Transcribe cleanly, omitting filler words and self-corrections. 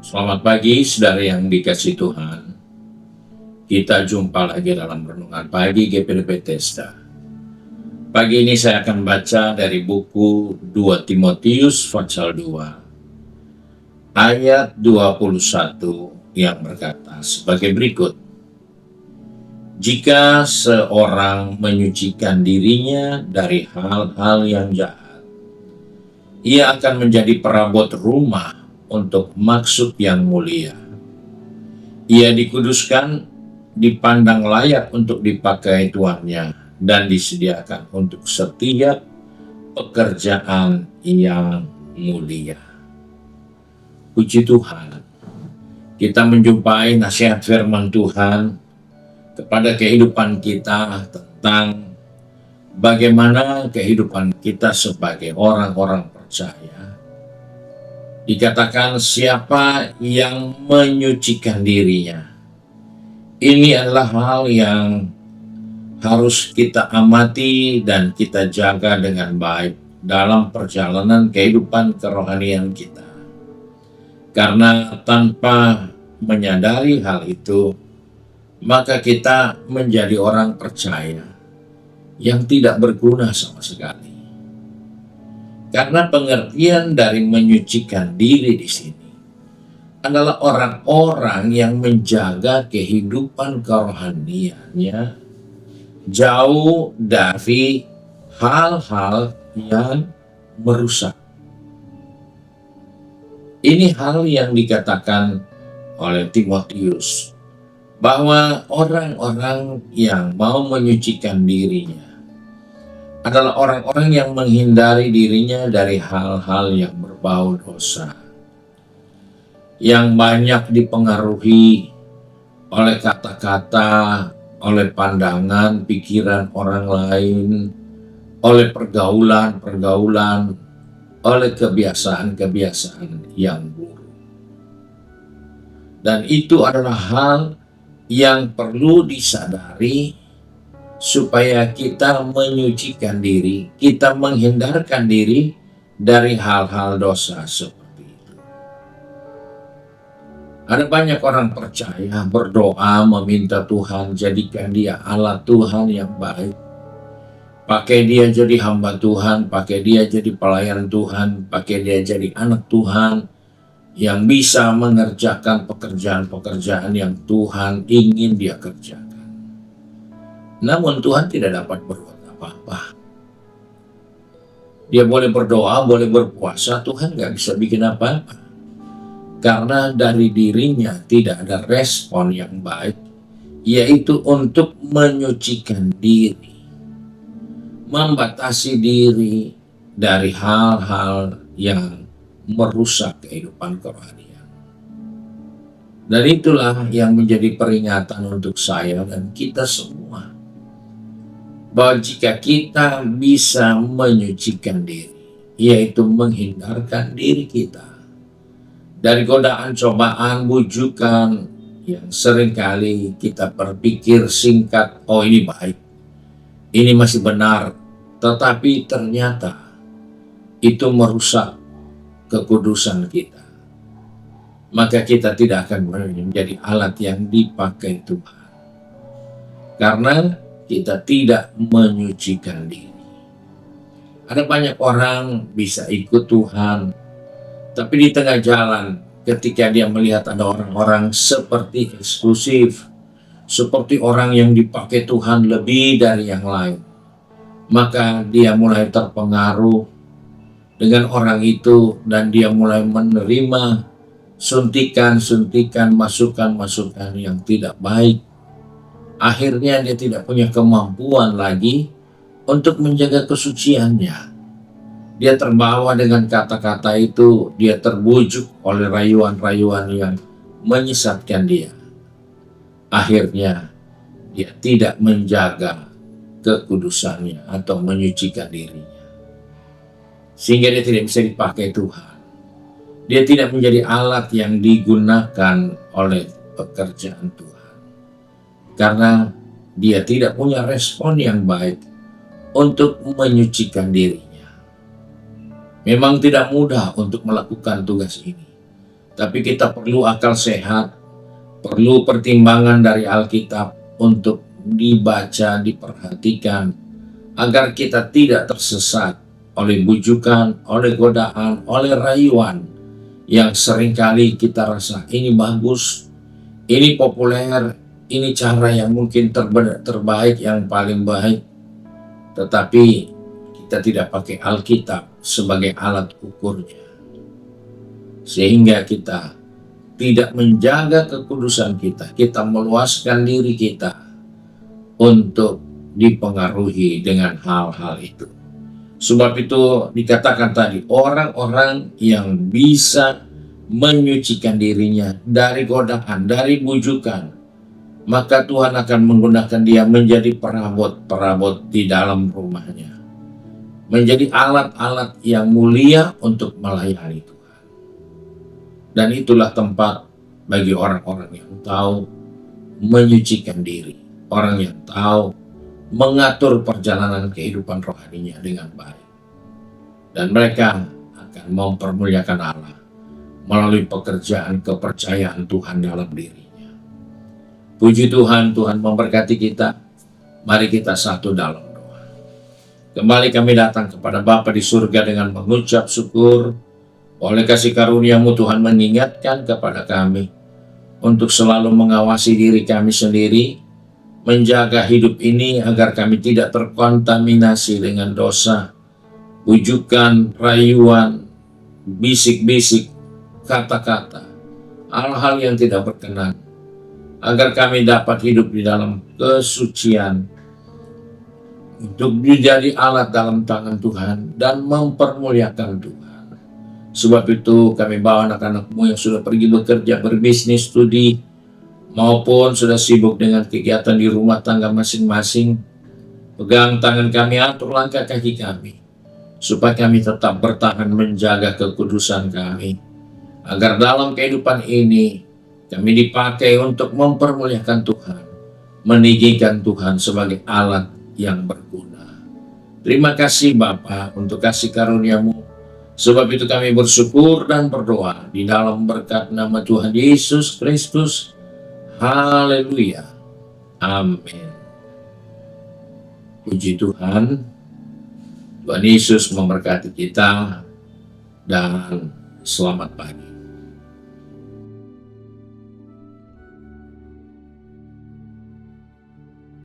Selamat pagi, saudara yang dikasih Tuhan. Kita jumpa lagi dalam renungan pagi GPD Bethesda. Pagi ini saya akan baca dari buku 2 Timotius pasal 2, ayat 21 yang berkata sebagai berikut. Jika seorang menyucikan dirinya dari hal-hal yang jahat, ia akan menjadi perabot rumah untuk maksud yang mulia. Ia dikuduskan, dipandang layak untuk dipakai tuannya, dan disediakan untuk setiap pekerjaan yang mulia. Puji Tuhan, kita menjumpai nasihat firman Tuhan kepada kehidupan kita tentang bagaimana kehidupan kita sebagai orang-orang percaya. Dikatakan siapa yang menyucikan dirinya. Ini adalah hal yang harus kita amati dan kita jaga dengan baik dalam perjalanan kehidupan kerohanian kita. Karena tanpa menyadari hal itu, maka kita menjadi orang percaya yang tidak berguna sama sekali. Karena pengertian dari menyucikan diri di sini adalah orang-orang yang menjaga kehidupan kerohaniannya jauh dari hal-hal yang merusak. Ini hal yang dikatakan oleh Timotius, bahwa orang-orang yang mau menyucikan dirinya adalah orang-orang yang menghindari dirinya dari hal-hal yang berbau dosa, yang banyak dipengaruhi oleh kata-kata, oleh pandangan, pikiran orang lain, oleh pergaulan-pergaulan, oleh kebiasaan-kebiasaan yang buruk. Dan itu adalah hal yang perlu disadari supaya kita menyucikan diri, kita menghindarkan diri dari hal-hal dosa seperti itu. Ada banyak orang percaya berdoa meminta Tuhan jadikan dia alat Tuhan yang baik. Pakai dia jadi hamba Tuhan, pakai dia jadi pelayan Tuhan, pakai dia jadi anak Tuhan yang bisa mengerjakan pekerjaan-pekerjaan yang Tuhan ingin dia kerjakan. Namun Tuhan tidak dapat berbuat apa-apa. Dia boleh berdoa, boleh berpuasa, Tuhan nggak bisa bikin apa-apa. Karena dari dirinya tidak ada respon yang baik, yaitu untuk menyucikan diri, membatasi diri dari hal-hal yang merusak kehidupan kerohanian. Dan itulah yang menjadi peringatan untuk saya dan kita semua, bahwa jika kita bisa menyucikan diri, yaitu menghindarkan diri kita dari godaan, cobaan, bujukan yang seringkali kita berpikir singkat, oh ini baik, ini masih benar, tetapi ternyata itu merusak kekudusan kita, maka kita tidak akan menjadi alat yang dipakai Tuhan. Karena kita tidak menyucikan diri. Ada banyak orang bisa ikut Tuhan, tapi di tengah jalan ketika dia melihat ada orang-orang seperti eksklusif, seperti orang yang dipakai Tuhan lebih dari yang lain, maka dia mulai terpengaruh dengan orang itu dan dia mulai menerima suntikan-suntikan, masukan-masukan yang tidak baik. Akhirnya dia tidak punya kemampuan lagi untuk menjaga kesuciannya. Dia terbawa dengan kata-kata itu, dia terbujuk oleh rayuan-rayuan yang menyesatkan dia. Akhirnya dia tidak menjaga kekudusannya atau menyucikan dirinya, sehingga dia tidak bisa dipakai Tuhan. Dia tidak menjadi alat yang digunakan oleh pekerjaan Tuhan. Karena dia tidak punya respon yang baik untuk menyucikan dirinya. Memang tidak mudah untuk melakukan tugas ini. tapi kita perlu akal sehat, perlu pertimbangan dari Alkitab untuk dibaca, diperhatikan, agar kita tidak tersesat oleh bujukan, oleh godaan, oleh rayuan yang seringkali kita rasa ini bagus, ini populer, ini cara yang mungkin terbaik, yang paling baik, tetapi kita tidak pakai Alkitab sebagai alat ukurnya, sehingga kita tidak menjaga kekudusan kita. Kita meluaskan diri kita untuk dipengaruhi dengan hal-hal itu. Sebab itu dikatakan tadi, orang-orang yang bisa menyucikan dirinya dari godaan, dari bujukan, maka Tuhan akan menggunakan dia menjadi perabot-perabot di dalam rumahnya, menjadi alat-alat yang mulia untuk melayani Tuhan. Dan itulah tempat bagi orang-orang yang tahu menyucikan diri, orang yang tahu mengatur perjalanan kehidupan rohaninya dengan baik. Dan mereka akan mempermuliakan Allah melalui pekerjaan kepercayaan Tuhan dalam dirinya. Puji Tuhan, Tuhan memberkati kita. Mari kita satu dalam doa. Kembali kami datang kepada Bapa di surga dengan mengucap syukur. Oleh kasih karunia-Mu Tuhan mengingatkan kepada kami untuk selalu mengawasi diri kami sendiri, menjaga hidup ini agar kami tidak terkontaminasi dengan dosa, bujukan, rayuan, bisik-bisik, kata-kata, hal-hal yang tidak berkenan, agar kami dapat hidup di dalam kesucian, untuk menjadi alat dalam tangan Tuhan dan mempermuliakan Tuhan. Sebab itu kami bawa anak-anak-Mu yang sudah pergi bekerja, berbisnis, studi, maupun sudah sibuk dengan kegiatan di rumah tangga masing-masing. Pegang tangan kami, atur langkah kaki kami, supaya kami tetap bertahan menjaga kekudusan kami, agar dalam kehidupan ini kami dipakai untuk mempermuliakan Tuhan, meninggikan Tuhan sebagai alat yang berguna. Terima kasih Bapa untuk kasih karunia-Mu. Sebab itu kami bersyukur dan berdoa di dalam berkat nama Tuhan Yesus Kristus. Haleluya. Amin. Puji Tuhan. Tuhan Yesus memberkati kita dan selamat pagi.